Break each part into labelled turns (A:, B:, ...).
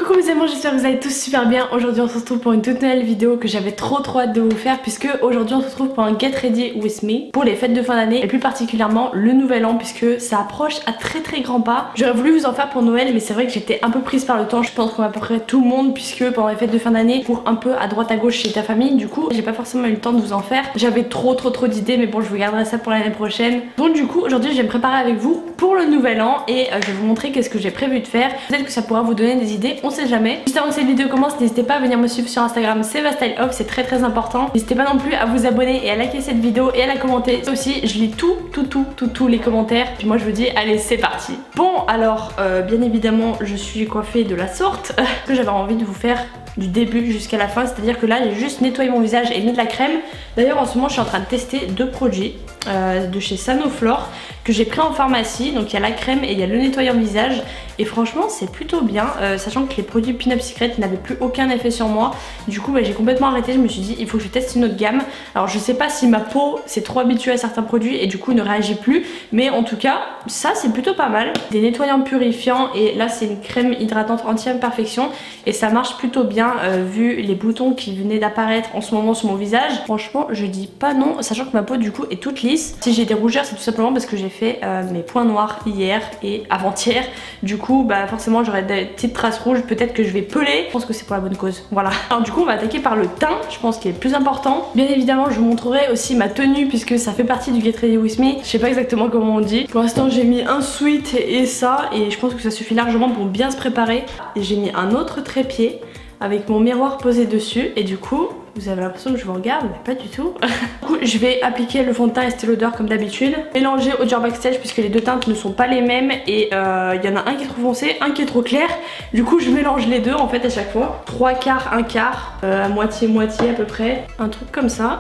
A: Coucou mes amis, j'espère que vous allez tous super bien. Aujourd'hui on se retrouve pour une toute nouvelle vidéo que j'avais trop hâte de vous faire, puisque aujourd'hui on se retrouve pour un Get Ready With Me pour les fêtes de fin d'année et plus particulièrement le nouvel an, puisque ça approche à très grands pas. J'aurais voulu vous en faire pour Noël, mais c'est vrai que j'étais un peu prise par le temps. Je pense qu'on à peu près tout le monde, puisque pendant les fêtes de fin d'année, pour un peu à droite à gauche chez ta famille, du coup j'ai pas forcément eu le temps de vous en faire. J'avais trop d'idées, mais bon, je vous garderai ça pour l'année prochaine. Donc du coup aujourd'hui je vais me préparer avec vous pour le nouvel an et je vais vous montrer qu'est-ce que j'ai prévu de faire. Peut-être que ça pourra vous donner des idées, on sait jamais. Juste avant que cette vidéo commence, n'hésitez pas à venir me suivre sur Instagram, SevaStyleOff, c'est très important. N'hésitez pas non plus à vous abonner et à liker cette vidéo et à la commenter. Aussi, je lis tous les commentaires. Puis moi je vous dis, allez c'est parti. Bon alors, bien évidemment je suis coiffée de la sorte que j'avais envie de vous faire du début jusqu'à la fin, c'est à dire que là j'ai juste nettoyé mon visage et mis de la crème. D'ailleurs en ce moment je suis en train de tester deux produits de chez Sanoflore que j'ai pris en pharmacie. Donc il y a la crème et il y a le nettoyant visage et franchement c'est plutôt bien, sachant que les produits Pin Up Secret n'avaient plus aucun effet sur moi. Du coup j'ai complètement arrêté, je me suis dit il faut que je teste une autre gamme. Alors je sais pas si ma peau s'est trop habituée à certains produits et du coup ne réagit plus, mais en tout cas ça c'est plutôt pas mal. Des nettoyants purifiants et là c'est une crème hydratante anti-imperfection et ça marche plutôt bien vu les boutons qui venaient d'apparaître en ce moment sur mon visage. Franchement je dis pas non, sachant que ma peau du coup est toute lisse. Si j'ai des rougeurs c'est tout simplement parce que j'ai fait mes points noirs hier et avant-hier. Du coup bah forcément j'aurai des petites traces rouges, peut-être que je vais peler. Je pense que c'est pour la bonne cause, voilà. Alors du coup on va attaquer par le teint, je pense qu'il est le plus important. Bien évidemment je vous montrerai aussi ma tenue puisque ça fait partie du Get Ready With Me. Je sais pas exactement comment on dit. Pour l'instant j'ai mis un sweat et ça, et je pense que ça suffit largement pour bien se préparer. Et j'ai mis un autre trépied avec mon miroir posé dessus et du coup vous avez l'impression que je vous regarde mais pas du tout. Du coup je vais appliquer le fond de teint Estée Lauder comme d'habitude, mélanger au Dior Backstage puisque les deux teintes ne sont pas les mêmes et il y en a un qui est trop foncé, un qui est trop clair. Du coup je mélange les deux en fait à chaque fois, 3 quarts, 1 quart, à moitié à peu près, un truc comme ça.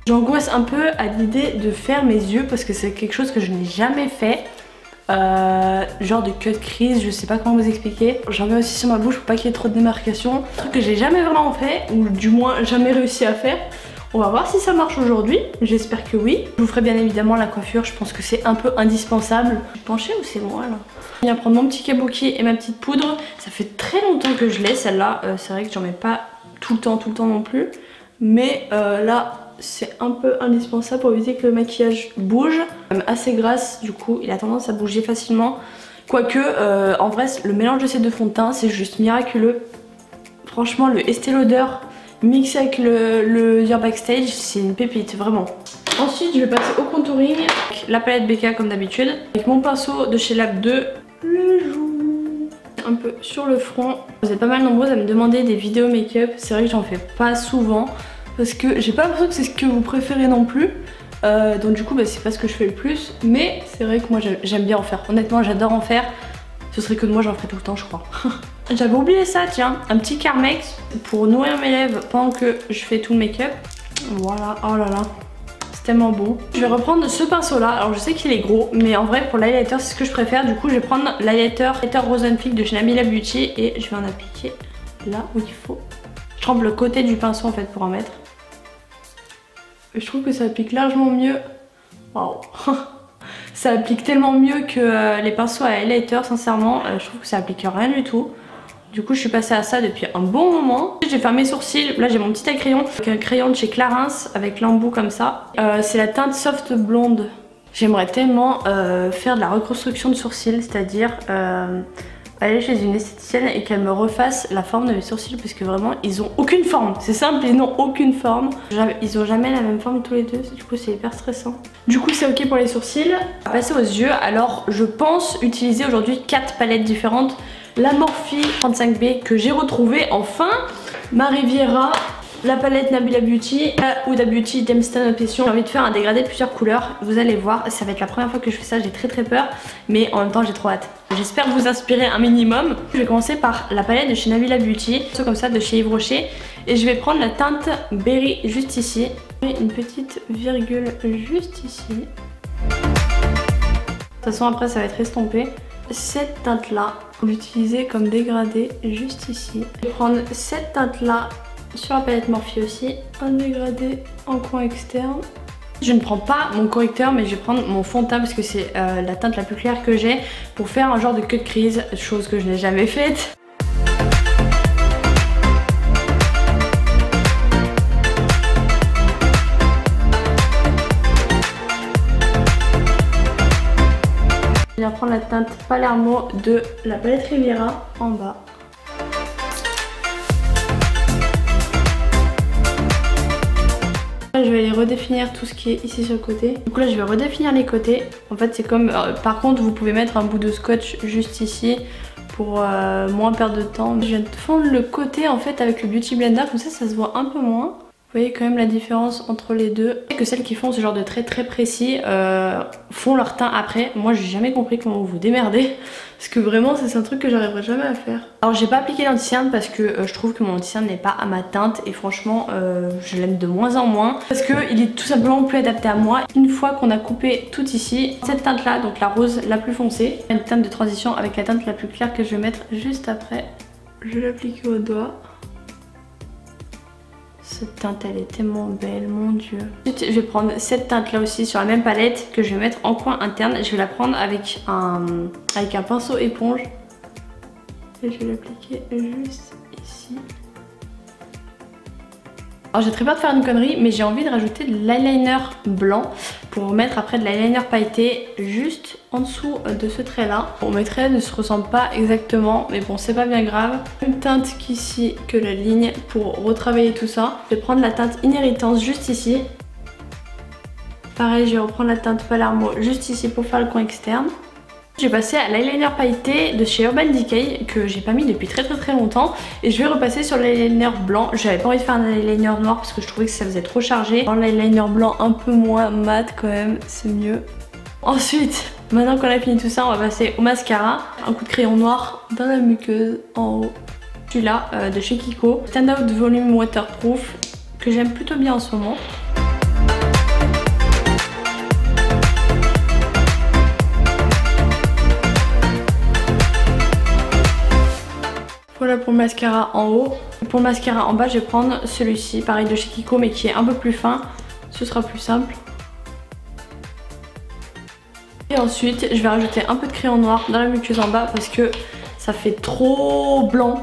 A: J'angoisse un peu à l'idée de faire mes yeux parce que c'est quelque chose que je n'ai jamais fait. Genre de cut crease, je sais pas comment vous expliquer. J'en mets aussi sur ma bouche pour pas qu'il y ait trop de démarcation. Un truc que j'ai jamais vraiment fait, ou du moins jamais réussi à faire. On va voir si ça marche aujourd'hui, j'espère que oui. Je vous ferai bien évidemment la coiffure, je pense que c'est un peu indispensable. Pencher ou c'est moi là? Je viens prendre mon petit kabuki et ma petite poudre. Ça fait très longtemps que je l'ai celle-là, c'est vrai que j'en mets pas tout le temps non plus. Mais là c'est un peu indispensable pour éviter que le maquillage bouge. Assez grasse du coup, il a tendance à bouger facilement. Quoique en vrai le mélange de ces deux fonds de teint c'est juste miraculeux. Franchement le Estée Lauder mixé avec le Dior Backstage c'est une pépite vraiment. Ensuite je vais passer au contouring avec la palette BK comme d'habitude. Avec mon pinceau de chez Lab 2, le joue un peu sur le front. Vous êtes pas mal nombreuses à me demander des vidéos make-up. C'est vrai que j'en fais pas souvent parce que j'ai pas l'impression que c'est ce que vous préférez non plus. Donc du coup bah, c'est pas ce que je fais le plus. Mais c'est vrai que moi j'aime bien en faire. Honnêtement j'adore en faire. Ce serait que de moi j'en ferais tout le temps je crois. J'avais oublié ça tiens. Un petit Carmex pour nourrir mes lèvres pendant que je fais tout le make-up. Voilà, oh là là. C'est tellement bon. Je vais reprendre ce pinceau là. Alors je sais qu'il est gros mais en vrai pour l'highlighter c'est ce que je préfère. Du coup je vais prendre l'highlighter Rose and Peak de chez Namila Beauty. Et je vais en appliquer là où il faut. Je trempe le côté du pinceau en fait pour en mettre. Je trouve que ça applique largement mieux. Waouh. Ça applique tellement mieux que les pinceaux à highlighter, sincèrement. Je trouve que ça applique rien du tout. Du coup, je suis passée à ça depuis un bon moment. J'ai fait mes sourcils. Là, j'ai mon petit crayon. Avec un crayon de chez Clarins avec l'embout comme ça. C'est la teinte soft blonde. J'aimerais tellement faire de la reconstruction de sourcils, c'est-à-dire aller chez une esthéticienne et qu'elle me refasse la forme de mes sourcils parce que vraiment ils ont aucune forme, c'est simple, ils n'ont aucune forme, ils ont jamais la même forme tous les deux, du coup c'est hyper stressant. Du coup c'est ok pour les sourcils. On va passer aux yeux. Alors je pense utiliser aujourd'hui 4 palettes différentes. La Morphe 35B que j'ai retrouvée enfin, ma Riviera, la palette Nabila Beauty, la Huda Beauty Gemstone Obsession. J'ai envie de faire un dégradé de plusieurs couleurs, vous allez voir, ça va être la première fois que je fais ça, j'ai très peur, mais en même temps j'ai trop hâte. J'espère vous inspirer un minimum. Je vais commencer par la palette de chez Nabila Beauty, comme ça de chez Yves Rocher, et je vais prendre la teinte Berry juste ici, et une petite virgule juste ici. De toute façon après ça va être estompé. Cette teinte là, l'utiliser comme dégradé juste ici. Je vais prendre cette teinte là sur la palette Morphe aussi, un dégradé en coin externe Je ne prends pas mon correcteur mais je vais prendre mon fond de teint parce que c'est la teinte la plus claire que j'ai pour faire un genre de queue de crise, chose que je n'ai jamais faite. Je vais prendre la teinte Palermo de la palette Riviera en bas. Je vais aller redéfinir tout ce qui est ici sur le côté. Du coup là je vais redéfinir les côtés. En fait c'est comme... par contre vous pouvez mettre un bout de scotch juste ici pour moins perdre de temps. Je viens de fondre le côté en fait avec le Beauty Blender, comme ça se voit un peu moins. Vous voyez quand même la différence entre les deux. Que celles qui font ce genre de traits très précis font leur teint après. Moi j'ai jamais compris comment vous démerdez. Parce que vraiment c'est un truc que j'arriverai jamais à faire. Alors j'ai pas appliqué l'anti-cerne parce que je trouve que mon anti-cerne n'est pas à ma teinte. Et franchement je l'aime de moins en moins. Parce qu'il est tout simplement plus adapté à moi. Une fois qu'on a coupé tout ici, cette teinte là, donc la rose la plus foncée, une teinte de transition avec la teinte la plus claire que je vais mettre juste après. Je vais l'appliquer au doigt. Cette teinte elle est tellement belle, mon dieu. Ensuite je vais prendre cette teinte là aussi sur la même palette que je vais mettre en coin interne. Je vais la prendre avec un pinceau éponge. Et je vais l'appliquer juste ici. Alors j'ai très peur de faire une connerie mais j'ai envie de rajouter de l'eyeliner blanc pour mettre après de l'eyeliner pailleté juste en dessous de ce trait là. Bon, mes traits ne se ressemblent pas exactement mais bon c'est pas bien grave. Même teinte qu'ici que la ligne pour retravailler tout ça. Je vais prendre la teinte Inheritance juste ici. Pareil je vais reprendre la teinte Palermo juste ici pour faire le coin externe. J'ai passé à l'eyeliner pailleté de chez Urban Decay que j'ai pas mis depuis très longtemps et je vais repasser sur l'eyeliner blanc. J'avais pas envie de faire un eyeliner noir parce que je trouvais que ça faisait trop chargé. L'eyeliner blanc un peu moins mat quand même, c'est mieux. Ensuite, maintenant qu'on a fini tout ça, on va passer au mascara. Un coup de crayon noir dans la muqueuse en haut. Celui-là de chez Kiko. Stand Out Volume Waterproof que j'aime plutôt bien en ce moment. Voilà pour le mascara en haut. Pour le mascara en bas, je vais prendre celui-ci, pareil de chez Kiko, mais qui est un peu plus fin. Ce sera plus simple. Et ensuite, je vais rajouter un peu de crayon noir dans la muqueuse en bas parce que ça fait trop blanc.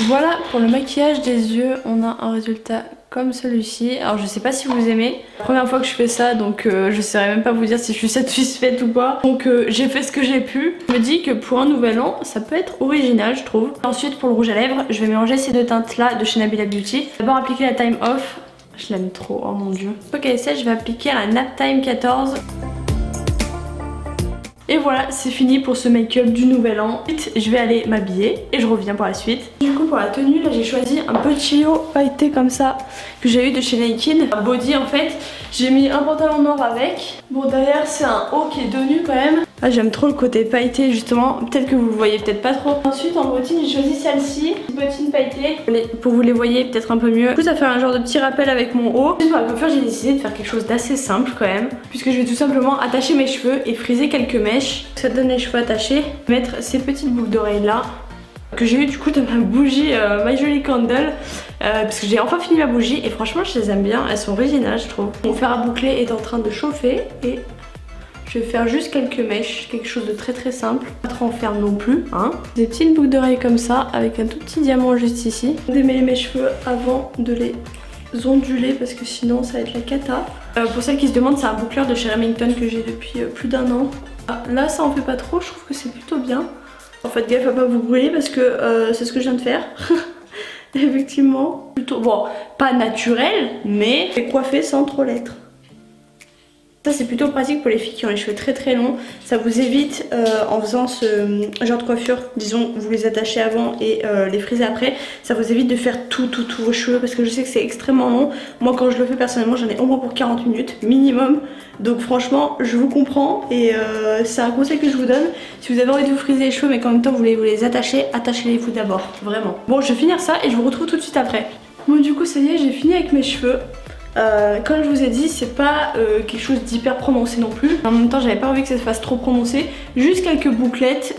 A: Voilà pour le maquillage des yeux, on a un résultat comme celui-ci. Alors je sais pas si vous aimez, première fois que je fais ça donc je saurais même pas vous dire si je suis satisfaite ou pas. Donc j'ai fait ce que j'ai pu. Je me dis que pour un nouvel an ça peut être original je trouve. Ensuite pour le rouge à lèvres je vais mélanger ces deux teintes là de chez Nabila Beauty. D'abord appliquer la Time Off, je l'aime trop, oh mon dieu. Une fois qu'elle est sèche je vais appliquer la Nap Time 14. Et voilà, c'est fini pour ce make-up du nouvel an. Je vais aller m'habiller et je reviens pour la suite. Du coup pour la tenue, là j'ai choisi un petit haut pailleté comme ça que j'ai eu de chez Naked. Un body en fait, j'ai mis un pantalon noir avec. Bon derrière c'est un haut qui est dos nu quand même. Ah, j'aime trop le côté pailleté justement, peut-être que vous le voyez peut-être pas trop. Ensuite en bottine j'ai choisi celle-ci, bottine pailletée, pour vous les voyez peut-être un peu mieux. Du coup ça fait un genre de petit rappel avec mon haut. Ensuite pour la coiffure j'ai décidé de faire quelque chose d'assez simple quand même, puisque je vais tout simplement attacher mes cheveux et friser quelques mèches. Ça donne les cheveux attachés. Mettre ces petites boucles d'oreilles là, que j'ai eu du coup de ma bougie My Jolie Candle, parce que j'ai enfin fini ma bougie et franchement je les aime bien, elles sont originales je trouve. Mon fer à boucler est en train de chauffer et je vais faire juste quelques mèches, quelque chose de très simple, pas trop en faire non plus, hein. Des petites boucles d'oreilles comme ça, avec un tout petit diamant juste ici. Démêler mes cheveux avant de les onduler parce que sinon ça va être la cata. Pour celles qui se demandent, c'est un boucleur de chez Remington que j'ai depuis plus d'1 an. Ah, là ça en fait pas trop, je trouve que c'est plutôt bien. En fait gaffe à pas vous brûler parce que c'est ce que je viens de faire. Effectivement, plutôt, bon, pas naturel, mais coiffé sans trop l'être. Ça c'est plutôt pratique pour les filles qui ont les cheveux très longs. Ça vous évite en faisant ce genre de coiffure, disons vous les attachez avant et les frisez après, ça vous évite de faire tous vos cheveux parce que je sais que c'est extrêmement long. Moi quand je le fais personnellement j'en ai au moins pour 40 minutes minimum. Donc franchement je vous comprends et c'est un conseil que je vous donne. Si vous avez envie de vous friser les cheveux mais qu'en même temps vous voulez vous les attacher, attachez-les vous d'abord, vraiment. Bon je vais finir ça et je vous retrouve tout de suite après. Bon du coup ça y est j'ai fini avec mes cheveux. Comme je vous ai dit, c'est pas quelque chose d'hyper prononcé non plus. En même temps, j'avais pas envie que ça se fasse trop prononcé. Juste quelques bouclettes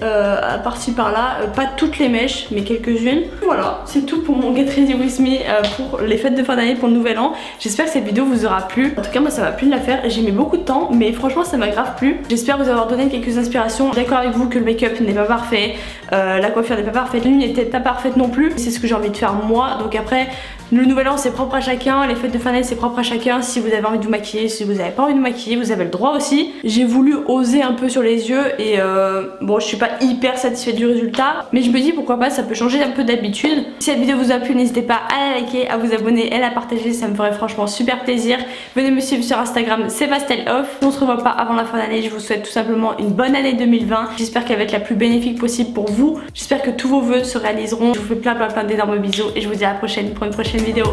A: par-ci par-là, pas toutes les mèches, mais quelques-unes. Voilà, c'est tout pour mon Get Ready With Me pour les fêtes de fin d'année, pour le nouvel an. J'espère que cette vidéo vous aura plu. En tout cas, moi ça m'a plu de la faire. J'ai mis beaucoup de temps, mais franchement, ça m'a grave plu. J'espère vous avoir donné quelques inspirations. D'accord avec vous que le make-up n'est pas parfait, la coiffure n'est pas parfaite, l'une n'était pas parfaite non plus. C'est ce que j'ai envie de faire moi. Donc après, le nouvel an c'est propre à chacun, les fêtes de fin d'année c'est propre à chacun. Si vous avez envie de vous maquiller, si vous n'avez pas envie de vous maquiller, vous avez le droit aussi. J'ai voulu oser un peu sur les yeux et bon, je suis pas hyper satisfaite du résultat, mais je me dis pourquoi pas, ça peut changer un peu d'habitude. Si cette vidéo vous a plu, n'hésitez pas à la liker, à vous abonner et à la partager, ça me ferait franchement super plaisir. Venez me suivre sur Instagram, c'est PastelOff. On se revoit pas avant la fin d'année, je vous souhaite tout simplement une bonne année 2020. J'espère qu'elle va être la plus bénéfique possible pour vous. J'espère que tous vos vœux se réaliseront. Je vous fais plein d'énormes bisous et je vous dis à la prochaine pour une prochaine vidéo.